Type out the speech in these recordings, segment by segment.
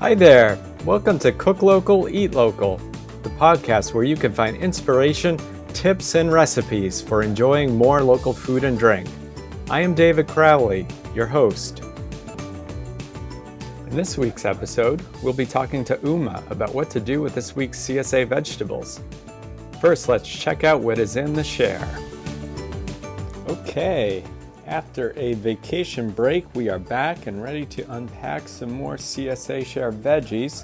Hi there! Welcome to Cook Local, Eat Local, the podcast where you can find inspiration, tips, and recipes for enjoying more local food and drink. I am David Crowley, your host. In this week's episode, we'll be talking to Uma about what to do with this week's CSA vegetables. First, let's check out what is in the share. Okay, after a vacation break, we are back and ready to unpack some more CSA share veggies.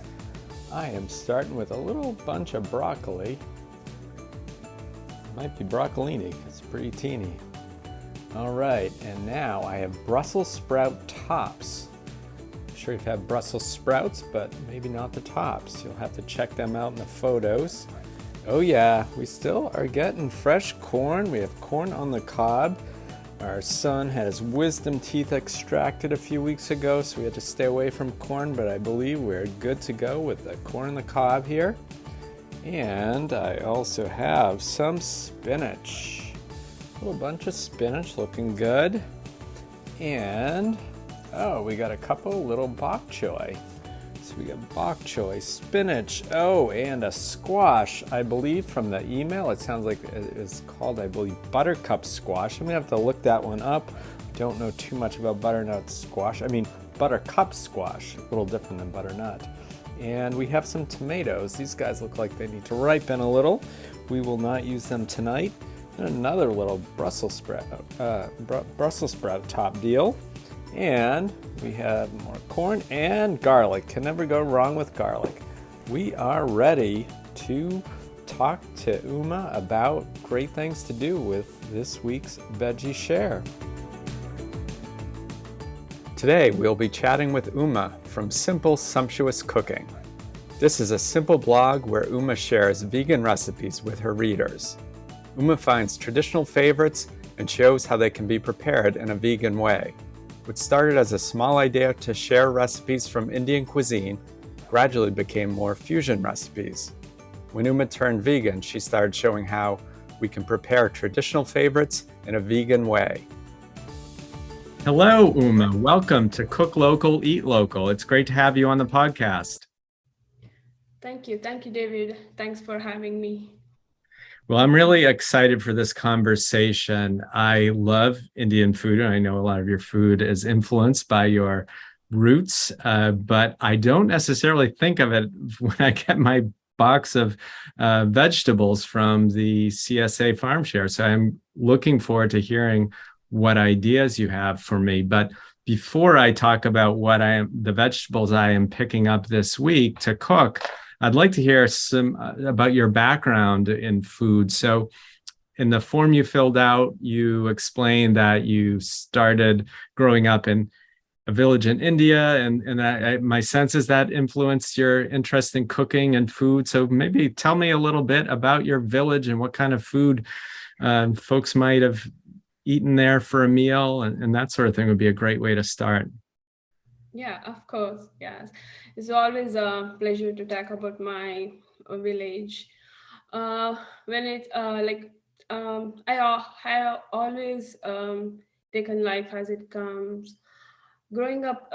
I am starting with a little bunch of broccoli. Might be broccolini, it's pretty teeny. All right, and now I have Brussels sprout tops. I'm sure you've had Brussels sprouts, but maybe not the tops. You'll have to check them out in the photos. Oh yeah, we still are getting fresh corn. We have corn on the cob. Our son had his wisdom teeth extracted a few weeks ago, so we had to stay away from corn, but I believe we're good to go with the corn on the cob here. And I also have some spinach. A little bunch of spinach looking good. And, we got a couple little bok choy. So we got bok choy, spinach, and a squash. I believe from the email, it sounds like it's called, buttercup squash. I'm gonna have to look that one up. Don't know too much about buttercup squash, a little different than butternut. And we have some tomatoes. These guys look like they need to ripen a little. We will not use them tonight. And another little Brussels sprout top deal. And we have more corn and garlic. Can never go wrong with garlic. We are ready to talk to Uma about great things to do with this week's veggie share. Today we'll be chatting with Uma from Simple Sumptuous Cooking. This is a simple blog where Uma shares vegan recipes with her readers. Uma finds traditional favorites and shows how they can be prepared in a vegan way. What started as a small idea to share recipes from Indian cuisine gradually became more fusion recipes. When Uma turned vegan, she started showing how we can prepare traditional favorites in a vegan way. Hello, Uma. Welcome to Cook Local, Eat Local. It's great to have you on the podcast. Thank you, David. Thanks for having me. Well, I'm really excited for this conversation. I love Indian food, and I know a lot of your food is influenced by your roots, but I don't necessarily think of it when I get my box of vegetables from the CSA farm share. So I'm looking forward to hearing what ideas you have for me. But before I talk about the vegetables I am picking up this week to cook, I'd like to hear some about your background in food. So in the form you filled out, you explained that you started growing up in a village in India, and my sense is that influenced your interest in cooking and food. So maybe tell me a little bit about your village and what kind of food folks might have eaten there for a meal, and that sort of thing would be a great way to start. Yeah, of course. Yes. It's always a pleasure to talk about my village. When it I have always taken life as it comes. Growing up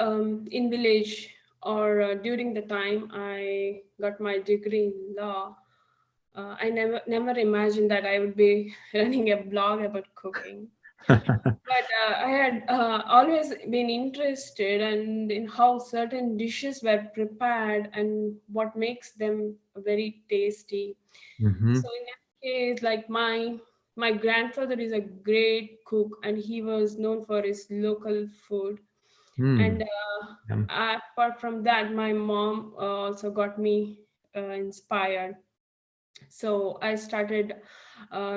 in village or during the time I got my degree in law, I never imagined that I would be running a blog about cooking. But I had always been interested in how certain dishes were prepared and what makes them very tasty. Mm-hmm. So in that case, like my grandfather is a great cook, and he was known for his local food. And apart from that, my mom also got me inspired. So I started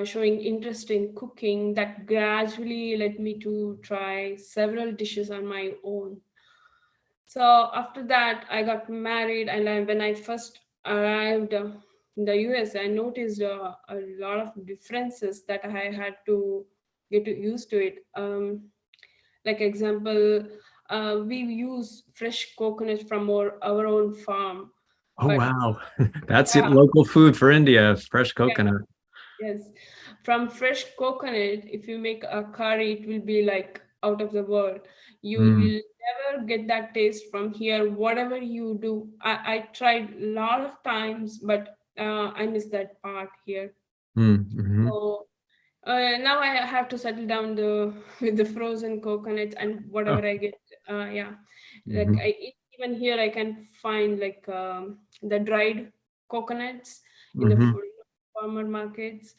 showing interest in cooking that gradually led me to try several dishes on my own. So after that, I got married, and when I first arrived in the US, I noticed a lot of differences that I had to get used to it. Like example, we use fresh coconut from our own farm. Oh, But wow. That's it. yeah, Local food for India, fresh coconut. yes, from fresh coconut, if you make a curry, it will be like out of the world. You will never get that taste from here. Whatever you do, I tried a lot of times, but I miss that part here. Mm-hmm. So now I have to settle down the with the frozen coconuts and Oh, whatever I get. Yeah, like mm-hmm. even here I can find like the dried coconuts in the Mm-hmm. farmer markets.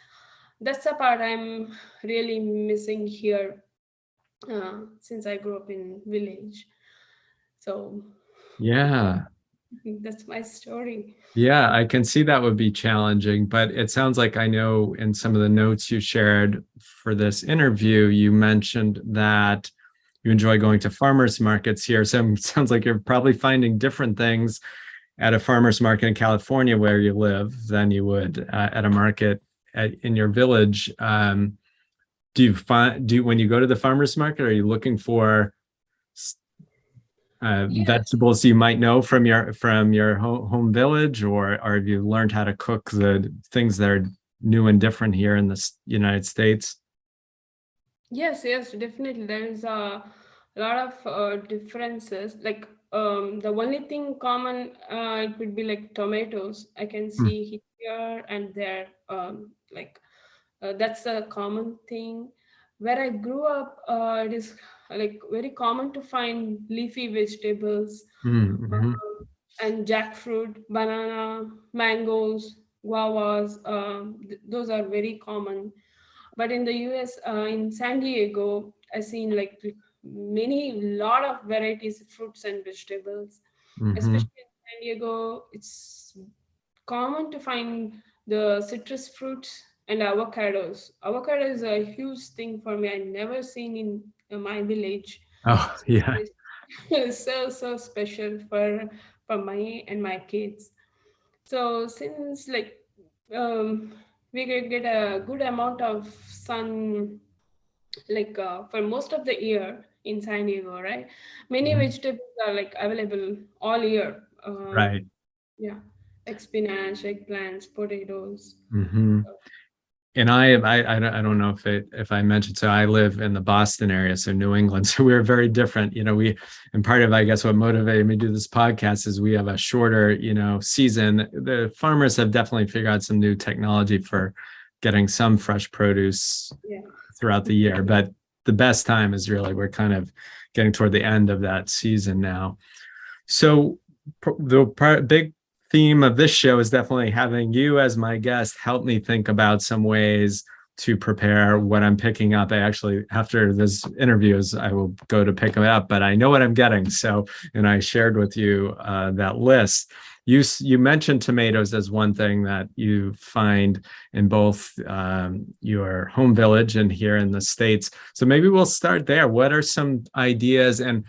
That's the part I'm really missing here since I grew up in village. So yeah, Yeah. that's my story. Yeah, I can see that would be challenging, but it sounds like I know in some of the notes you shared for this interview, you mentioned that you enjoy going to farmers markets here. So it sounds like you're probably finding different things at a farmers market in California where you live than you would at a market in your village. When you go to the farmers market, are you looking for Yes. vegetables you might know from your home village, or have you learned how to cook the things that are new and different here in the United States? Yes, yes, definitely. There is a lot of differences. Like the only thing common, it would be like tomatoes. I can Hmm. see here and there. Like that's a common thing. Where I grew up, it is like very common to find leafy vegetables, Mm-hmm. and jackfruit, banana, mangoes, guavas. Those are very common. But in the US, in San Diego, I've seen like many lot of varieties of fruits and vegetables. Mm-hmm. Especially in San Diego, it's common to find the citrus fruits and avocados. Avocado is a huge thing for me. I never seen in my village. Oh, So yeah. it's so special for my and my kids. So since like um, we could get a good amount of sun, like for most of the year in San Diego, right? Many Mhm. vegetables are like available all year. Right. Yeah, like spinach, eggplants, potatoes. Mm-hmm. And I don't know if I mentioned, so I live in the Boston area, so New England. So we're very different. And part of, I guess, what motivated me to do this podcast is we have a shorter, season. The farmers have definitely figured out some new technology for getting some fresh produce Yeah. throughout the year. But the best time is really, we're kind of getting toward the end of that season now. So the big theme of this show is definitely having you as my guest help me think about some ways to prepare what I'm picking up. I actually, after this interviews, I will go to pick them up, but I know what I'm getting. So, and I shared with you that list. You mentioned tomatoes as one thing that you find in both your home village and here in the States. So maybe we'll start there. What are some ideas? And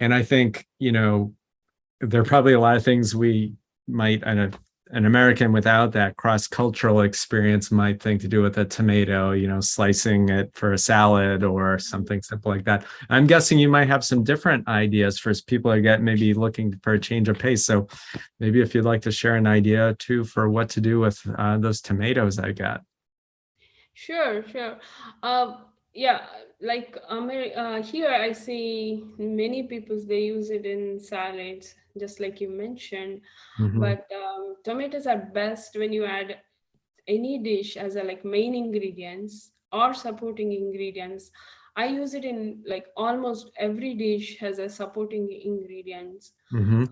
I think, there are probably a lot of things we might, an American without that cross-cultural experience might think to do with a tomato, slicing it for a salad or something simple like that. I'm guessing you might have some different ideas for people who get maybe looking for a change of pace. So maybe if you'd like to share an idea too for what to do with those tomatoes I got. Sure, sure. Yeah, like here I see many people they use it in salads, just like you mentioned. Mm-hmm. But tomatoes are best when you add any dish as a like main ingredients or supporting ingredients. I use it in like almost every dish has a supporting ingredients. Mm-hmm.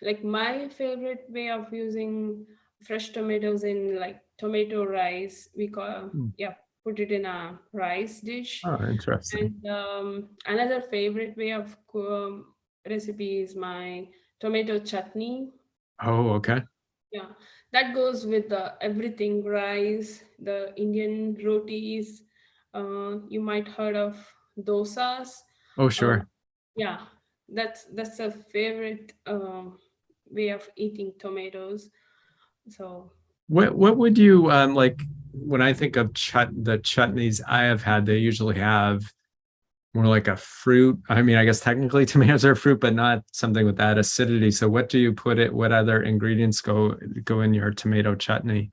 Like my favorite way of using fresh tomatoes in like tomato rice, we call, yeah, put it in a rice dish. Oh, interesting. And another favorite way of recipe is my tomato chutney. Oh, okay. Yeah, that goes with the everything rice, the Indian rotis. You might heard of dosas. Oh, Uh, sure. yeah, that's a favorite way of eating tomatoes. So What would you like when I think of the chutneys I have had, they usually have more like a fruit. I mean, I guess technically tomatoes are fruit, but not something with that acidity. So what other ingredients go in your tomato chutney?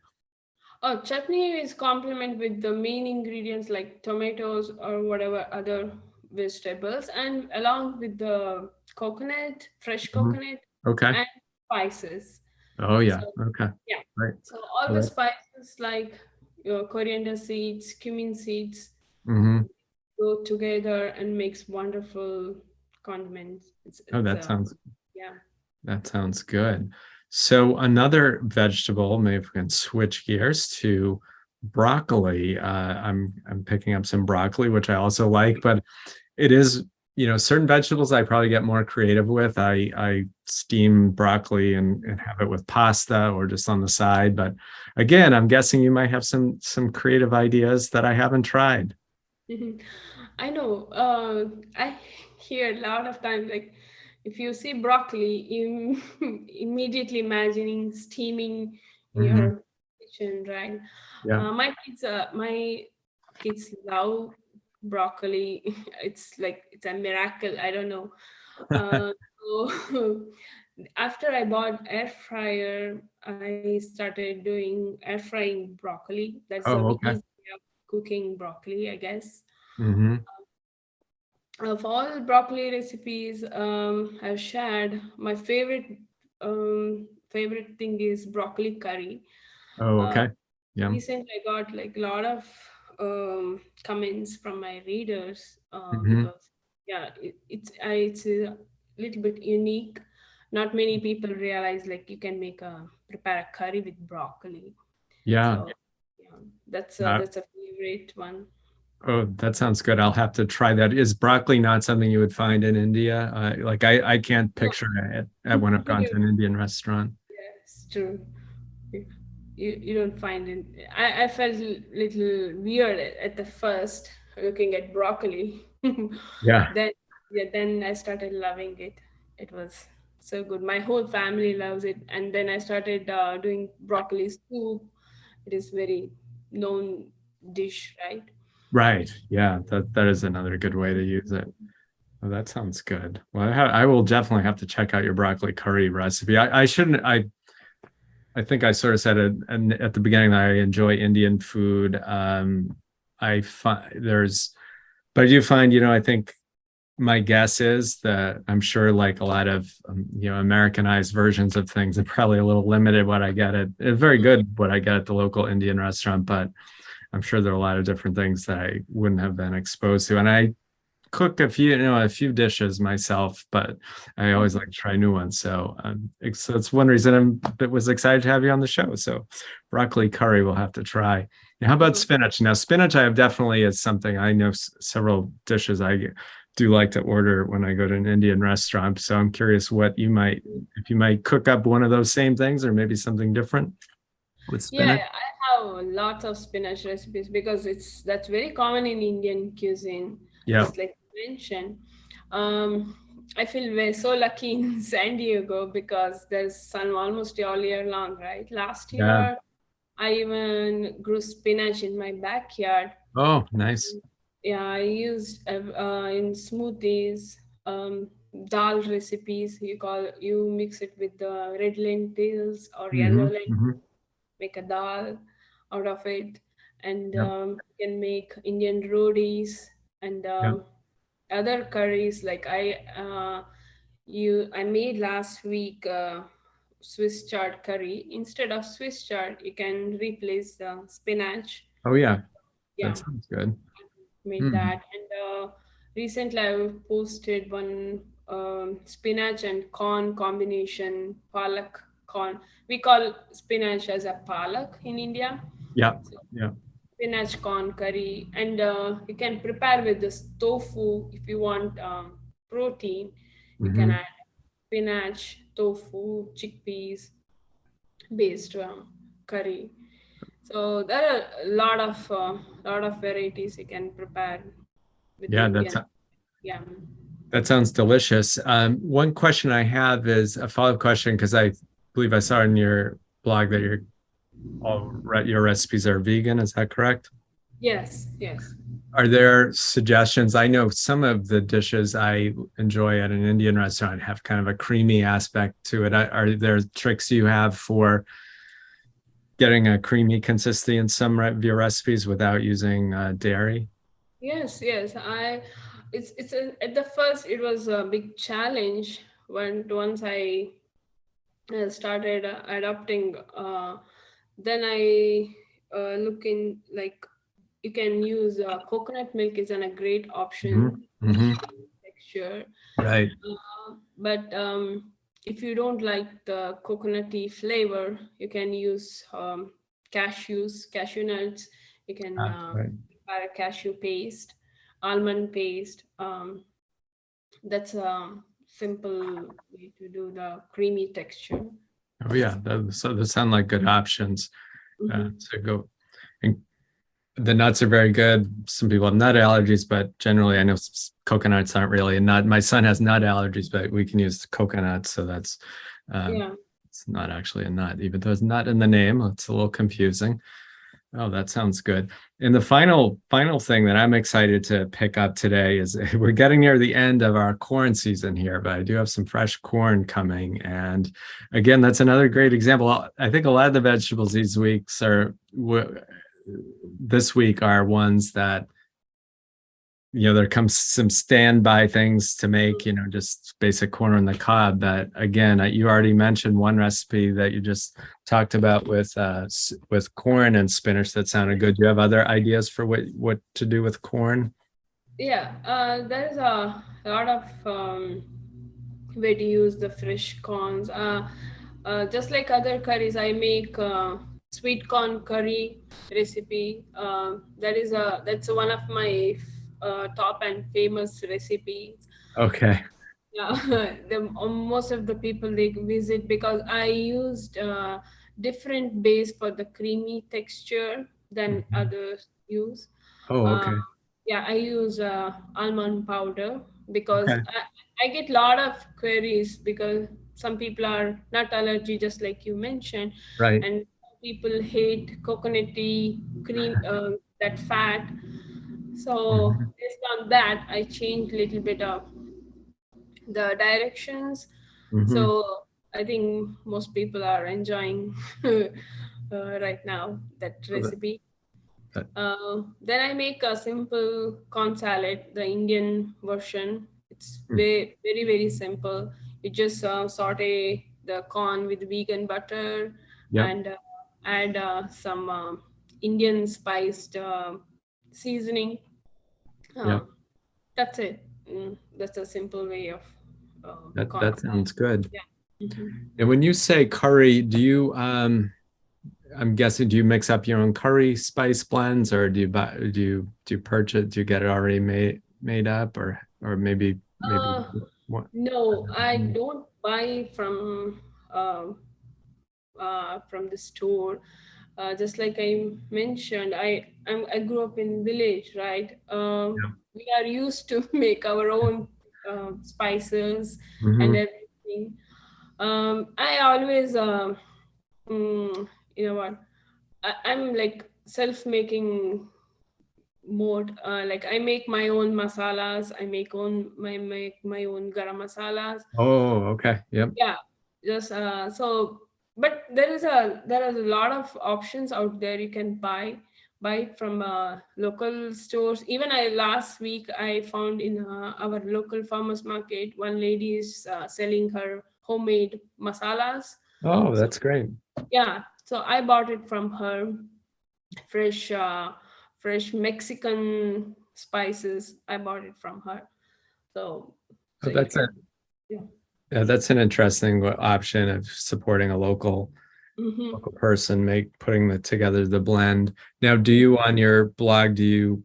oh, chutney is complement with the main ingredients like tomatoes or whatever other vegetables, and along with the coconut, fresh Mhm. coconut, Okay. and spices. Oh yeah. So Okay. yeah, Right. so all All the right. spices like your coriander seeds, cumin seeds Mm-hmm. go together and makes wonderful condiments. Oh, It's yeah. that sounds good. So another vegetable, maybe if we can switch gears to broccoli. I'm picking up some broccoli, which I also like, but it is, certain vegetables I probably get more creative with. I steam broccoli and have it with pasta or just on the side. But again, I'm guessing you might have some creative ideas that I haven't tried. Mhm. I know. I hear a lot of times like if you see broccoli, you immediately imagining steaming in Hmm. your kitchen, right? Yeah. My kids love broccoli. It's like it's a miracle. I don't know. So after I bought air fryer, I started doing air frying broccoli. That's the Oh, okay. easy way of cooking broccoli, I guess. Hmm. Of all broccoli recipes I've shared, my favorite thing is broccoli curry. Oh, Uh, okay. Yeah. Recently, I got like a lot of comments from my readers Hmm. because yeah, it's a little bit unique. Not many people realize like you can prepare a curry with broccoli. Yeah. So yeah, Uh, that's a favorite one. oh, that sounds good. I'll have to try that. Is broccoli not something you would find in India? Like I can't No, picture it at when I've gone to you, an Indian restaurant. yes, true. You don't find it. I felt a little weird at the first looking at broccoli. Yeah. Then yeah, then I started loving it. It was so good. My whole family loves it. And then I started doing broccoli soup. It is very known dish, right? Right. Yeah. That is another good way to use it. Oh, that sounds good. Well, I will definitely have to check out your broccoli curry recipe. I shouldn't. I think I sort of said it at the beginning that I enjoy Indian food. I find but I do find, I think my guess is that I'm sure like a lot of Americanized versions of things are probably a little limited what I get at very good what I get at the local Indian restaurant, but I'm sure there are a lot of different things that I wouldn't have been exposed to. And I cook a few dishes myself, but I always like to try new ones. So, it's one reason was excited to have you on the show. So broccoli curry we'll have to try. Now, how about Mhm. spinach? Now, spinach I have definitely is something I know several dishes I do like to order when I go to an Indian restaurant. So I'm curious if you might cook up one of those same things or maybe something different with Yeah, spinach. I have lots of spinach recipes because that's very common in Indian cuisine, Yeah. as like you mentioned. Um, I feel we're so lucky in San Diego because there's sun almost all year long, right? Last Yeah. year, I even grew spinach in my backyard. Oh, nice. Yeah, I used in smoothies, dal recipes. You mix it with the red lentils or yellow Hmm. lentils, Hmm. make a dal out of it, and Yep. you can make Indian rotis and Yep. other curries. Like I made last week Swiss chard curry. Instead of Swiss chard, you can replace the spinach. Oh, yeah. That Yeah, sounds good. made Hmm. that. And recently I posted one spinach and corn combination, palak corn. We call spinach as a palak in India. Yeah. So Yeah. spinach corn curry, and you can prepare with this tofu if you want protein. You can Hmm. add spinach, tofu, chickpeas based curry. So there are lot of varieties you can prepare with Yeah. Indian. Yeah. That sounds delicious. One question I have is a follow-up question because I believe I saw in your blog that your recipes are vegan. Is that correct? Yes. Yes. Are there suggestions? I know some of the dishes I enjoy at an Indian restaurant have kind of a creamy aspect to it. Are there tricks you have for getting a creamy consistency in some of your recipes without using dairy? Yes. Yes. I at the first it was a big challenge when once I started adopting. Then I look in like you can use coconut milk is a great option texture. Right. But if you don't like the coconutty flavor, you can use cashew nuts. You can Right. prepare a cashew paste, almond paste. That's a simple way to do the creamy texture. Oh yeah, those sound like good options to go. And the nuts are very good. Some people have nut allergies, but generally I know coconuts aren't really a nut. My son has nut allergies, but we can use coconuts. So that's, Yeah. it's not actually a nut, even though it's nut in the name. It's a little confusing. Oh, that sounds good. And the final thing that I'm excited to pick up today is we're getting near the end of our corn season here, but I do have some fresh corn coming. And again, that's another great example. I think a lot of the vegetables this week are ones that, there comes some standby things to make, just basic corn on the cob. But again, you already mentioned one recipe that you just talked about with corn and spinach that sounded good. Do you have other ideas for what to do with corn? Yeah, there's a lot of way to use the fresh corns. Just like other curries, I make sweet corn curry recipe. That's one of my top and famous recipes. Okay. Yeah, most of the people they visit because I used different base for the creamy texture than others use. Oh, Uh, okay. yeah, I use almond powder because Okay. I get a lot of queries because some people are nut allergy, just like you mentioned, Right. and people hate coconutty cream, that fat. So Mhm. based on that, I changed a little bit of the directions. Mhm. So I think most people are enjoying right now that Oh, recipe. that- Then I make a simple corn salad, the Indian version. It's mm, very simple. You just saute the corn with vegan butter Yep. and add some Indian spiced seasoning. Uh, Yep. that's it. That's a simple way of corn That salad. sounds good. Yeah. And when you say curry, do you I'm guessing, do you mix up your own curry spice blends, or do you purchase, do you get it already made up, or maybe Uh, what? no, I don't buy from the store. Just like I mentioned, I grew up in village, right? Yeah. We are used to make our own spices and Mm-hmm. everything. I always, you know what? I'm like self-making mode. Like I make my own masalas. I make my own garam masalas. Oh, okay. Yep. Yeah, just but there are a lot of options out there. You can buy it from local stores. Even I last week I found in our local farmers market one lady is selling her homemade masalas. Oh, So that's great. yeah, so I bought it from her. fresh uh, Fresh Mexican spices, I bought it from her. So Oh, you can, yeah. yeah, that's an interesting option of supporting a Hmm. local person putting together the blend. Now, do you on your blog, do you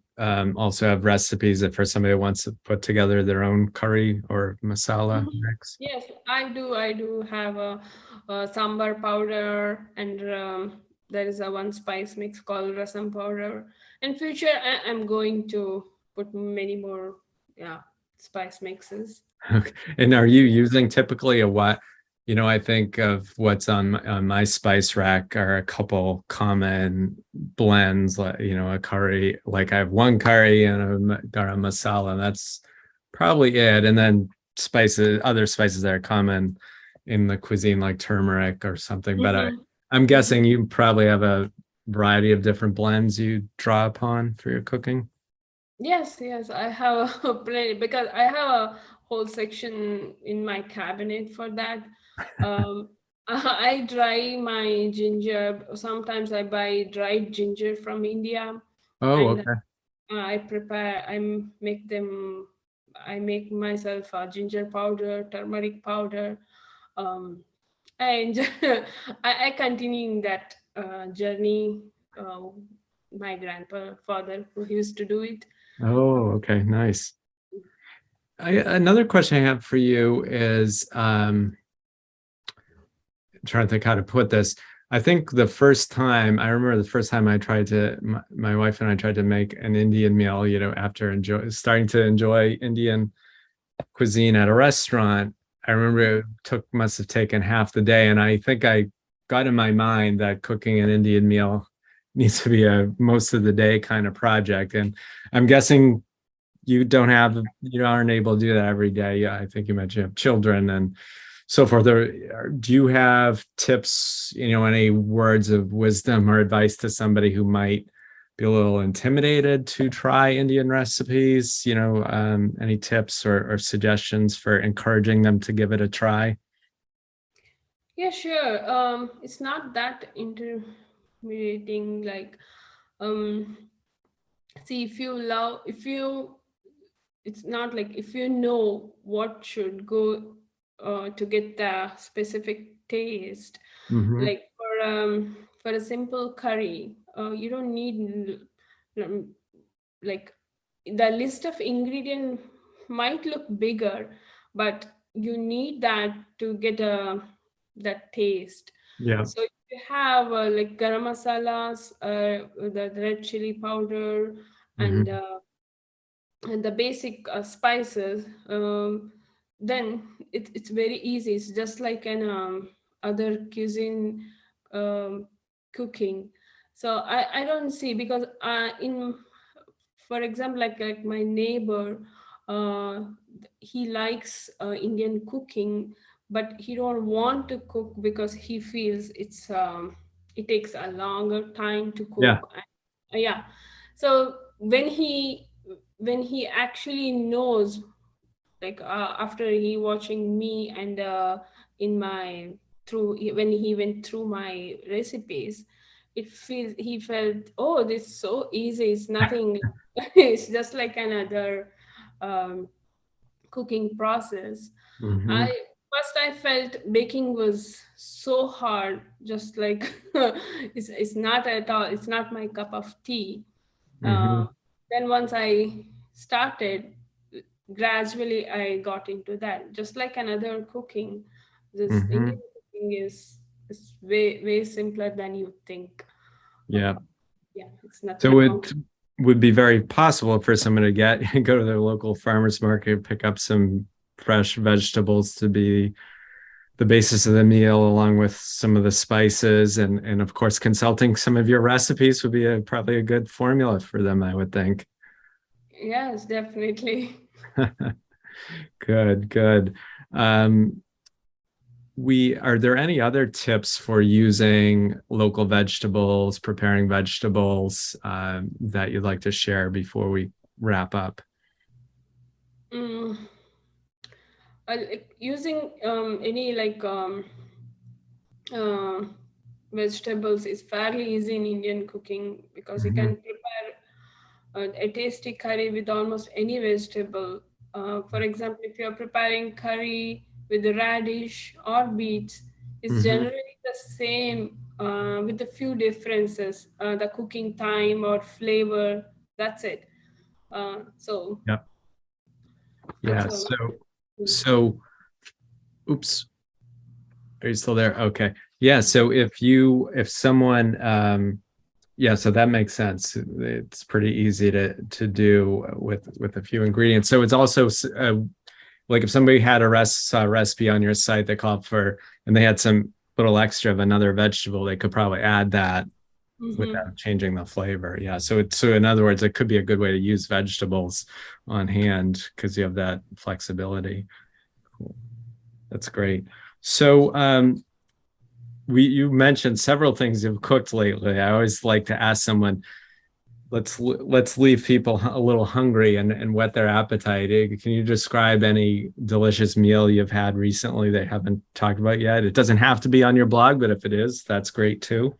also have recipes that for somebody who wants to put together their own curry or masala Mhm. mix? Yes, I do. I do have a sambar powder, and there is a one spice mix called rasam powder. In future, I'm going to put many more, yeah, spice mixes. Okay. And are you using typically a what? I think of what's on my spice rack are a couple common blends, like, a curry, like I have one curry and garam masala, and that's probably it. And then other spices that are common in the cuisine, like turmeric or something. But Hmm. I'm Hmm. guessing you probably have a variety of different blends you draw upon for your cooking. Yes, I have a plenty because I have a whole section in my cabinet for that. Um, I dry my ginger. Sometimes I buy dried ginger from India, Oh, and okay. I prepare. Make them. I make myself a ginger powder, turmeric powder, um, and I continuing that journey. My grandfather who used to do it. Oh, okay, nice. Another question I have for you is, I'm trying to think how to put this. I think the first time I remember the first time I tried to, my wife and I tried to make an Indian meal, after starting to enjoy Indian cuisine at a restaurant. I remember must have taken half the day. And I think I got in my mind that cooking an Indian meal needs to be a most of the day kind of project. And I'm guessing you aren't able to do that every day. Yeah, I think you mentioned you have children and so forth. Do you have tips, any words of wisdom or advice to somebody who might be a little intimidated to try Indian recipes? Any tips or suggestions for encouraging them to give it a try? Yeah, sure. It's not that intimidating. Like, um, see, if you, it's not like if you know what should go to get the specific taste. Mm-hmm. Like for a simple curry, you don't need um, like the list of ingredient might look bigger, but you need that to get that taste. Yeah. So if you have like garam masalas, the red chili powder, and Mm-hmm. uh, and the basic spices, then it's very easy. It's just like an other cuisine um, cooking. So I don't see because in for example, like my neighbor, uh, he likes Indian cooking, but he don't want to cook because he feels it takes a longer time to Yeah. cook. Yeah, so when he actually knows, like after he watching me and in my through when he went through my recipes, he felt, oh, this is so easy, it's nothing. It's just like another um, cooking process. I Mm-hmm. First I felt baking was so hard, just like it's not at all, it's not my cup of tea. Mm-hmm. uh, then once I started, gradually I got into that. Just like another cooking, this Mm-hmm. Indian cooking is way simpler than you think. Yeah. Yeah, it's nothing So complex. it would be very possible for someone to go to their local farmer's market, pick up some fresh vegetables to be the basis of the meal, along with some of the spices, and of course, consulting some of your recipes would be probably a good formula for them, I would think. Yes, definitely. Good, good. Um, we Are there any other tips for using local vegetables, preparing vegetables, that you'd like to share before we wrap up? Mm, like using any like uh, vegetables is fairly easy in Indian cooking because you Mhm. can prepare a tasty curry with almost any vegetable. For example, if you're preparing curry with radish or beets, it's Mhm. generally the same with a few differences. The cooking time or flavor, that's it. So Yep. that's Yeah. all. So, oops, are you still there? Okay. Yeah. So if someone, yeah, so that makes sense. It's pretty easy to do with a few ingredients. So it's also like if somebody had saw a recipe on your site that called for, and they had some little extra of another vegetable, they could probably add that Mm-hmm. without changing the flavor. Yeah. So in other words, it could be a good way to use vegetables on hand because you have that flexibility. Cool. That's great. So you mentioned several things you've cooked lately. I always like to ask someone, let's leave people a little hungry and whet their appetite. Can you describe any delicious meal you've had recently that you haven't talked about yet? It doesn't have to be on your blog, but if it is, that's great too.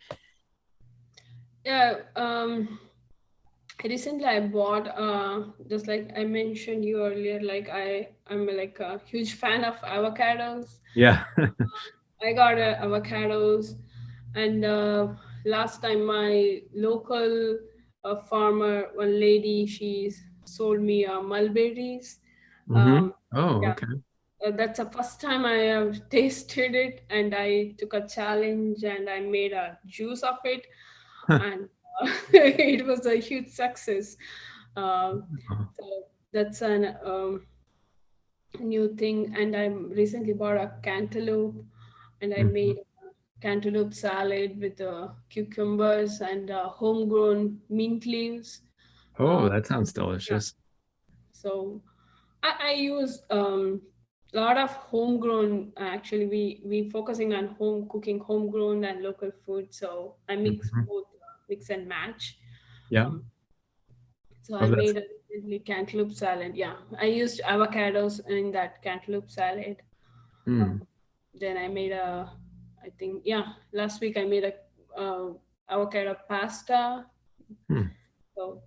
Yeah. Recently I bought, just like I mentioned you earlier, like I'm like a huge fan of avocados. Yeah. I got avocados, and last time my local farmer, one lady, she sold me mulberries. Mm-hmm. Um, Oh, yeah, okay. that's the first time I have tasted it, and I took a challenge and I made a juice of it, and it was a huge success. So that's an new thing. And I recently bought a cantaloupe, and I Mhm. made a cantaloupe salad with cucumbers and homegrown mint leaves. Oh, Uh, that sounds yeah, delicious. so I use a lot of homegrown. Actually, we focusing on home cooking, homegrown and local food. So I mix Mhm. both, mix and match. Yeah. Um, so I Oh, that's made a recently cantaloupe salad. Yeah, I used avocados in that cantaloupe salad. mm. Um, then I made I think, yeah, last week I made a avocado pasta. Hmm. So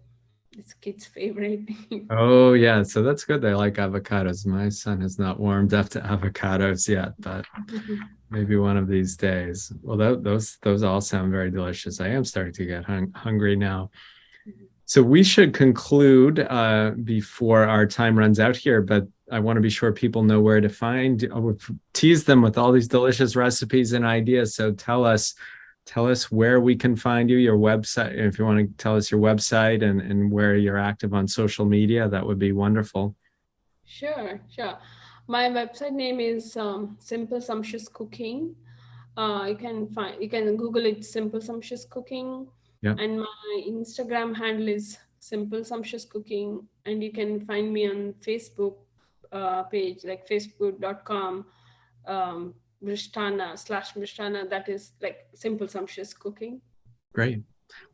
it's kids' favorite. Oh, yeah. So that's good. They like avocados. My son has not warmed up to avocados yet, but maybe one of these days. Well, those all sound very delicious. I am starting to get hungry now. So we should conclude before our time runs out here, but I want to be sure people know where to find. We've teased them with all these delicious recipes and ideas. So tell us where we can find you, your website. If you want to tell us your website and where you're active on social media, that would be wonderful. Sure, sure. My website name is Simple Sumptuous Cooking. You can Google it, Simple Sumptuous Cooking, Yeah, and my Instagram handle is Simple Sumptuous Cooking, and you can find me on Facebook page, like facebook.com Mrishtana / That is like Simple Sumptuous Cooking. great.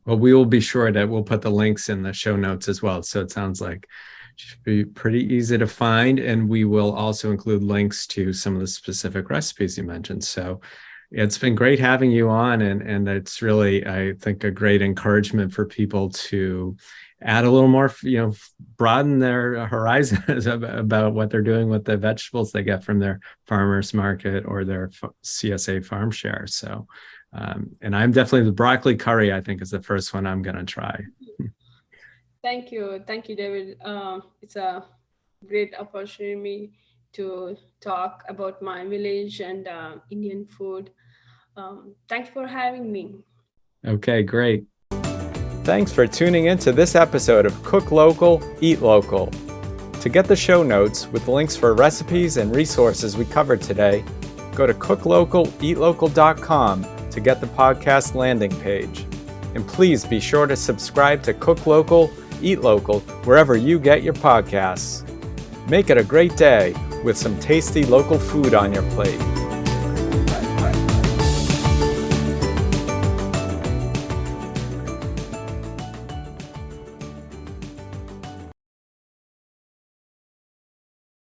Well, we will be sure that we'll put the links in the show notes as well. So it sounds like it should be pretty easy to find. And we will also include links to some of the specific recipes you mentioned. So it's been great having you on. And it's really, I think, a great encouragement for people to add a little more, broaden their horizons about what they're doing with the vegetables they get from their farmers market or their CSA farm share. So and I'm definitely the broccoli curry, I think, is the first one I'm going to try. Thank you, David. It's a great opportunity to talk about my village and Indian food. Thanks for having me. Okay, great. Thanks for tuning in to this episode of Cook Local, Eat Local. To get the show notes with links for recipes and resources we covered today, go to cooklocaleatlocal.com to get the podcast landing page. And please be sure to subscribe to Cook Local, Eat Local wherever you get your podcasts. Make it a great day with some tasty local food on your plate.